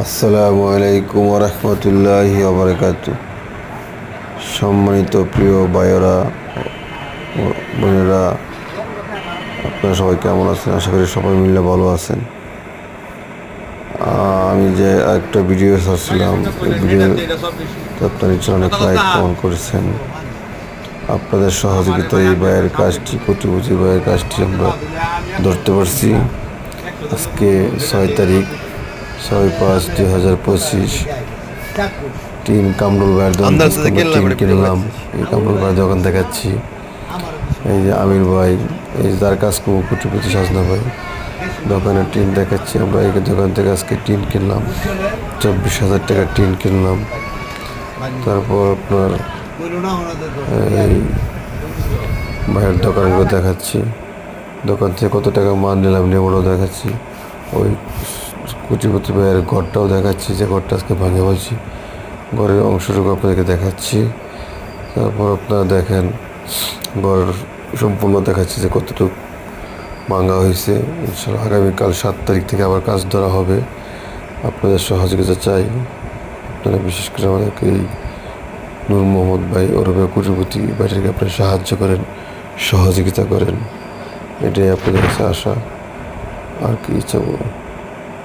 আসসালামু আলাইকুম রহমতুল্লাহি ওয়া সম্মানিত প্রিয় ভাইয়েরা বোনেরা, আপনারা সবাই কেমন আছেন? আশা করি সবাই মিলে ভালো আছেন। আমি যে একটা ভিডিও ছাড়ছিলাম, এই ভিডিওতে আপনারা নিশ্চয় অনেক লাইক কমেন্ট করেছেন। আপনাদের সহযোগিতায় এই ভাইয়ের কাজটি, কোটিপতি ভাইয়ের কাজটি আমরা ধরতে পারছি। আজকে 6 তারিখ 6/5/2025 টিন কামরুল ভাইয়ের দোকান থেকে টিন কিনলাম। এই কামরুল ভাইয়ের দোকান দেখাচ্ছি। এই যে আমির ভাই, এই যে যার কাজ করবো কোটিপতি সাজনা ভাই দোকানে টিন দেখাচ্ছি। আমরা এই দোকান থেকে আজকে টিন কিনলাম, 24,000 টাকার টিন কিনলাম। তারপর আপনার এই ভাইয়ের দোকানগুলো দেখাচ্ছি, দোকান থেকে কত টাকা মাল নিলাম ওটাও দেখাচ্ছি। ওই কোটিপতি ভাইয়ের ঘরটাও দেখাচ্ছি, যে ঘরটা আজকে ভাঙে বলছি, ঘরের অংশটুকু আপনাদেরকে দেখাচ্ছি। তারপর আপনারা দেখেন ঘর সম্পূর্ণ দেখাচ্ছি যে কতটুকু ভাঙা হয়েছে। ইনশাআল্লাহ আগামীকাল 7 তারিখ থেকে আবার কাজ ধরা হবে। আপনাদের সহযোগিতা চাই। আপনারা বিশেষ করে আমাদেরকে এই নূর মোহাম্মদ ভাই ওরফে কোটিপতি ভাইটাকে আপনারা সাহায্য করেন, সহযোগিতা করেন, এটাই আপনাদের কাছে আশা। আর কি চাবো।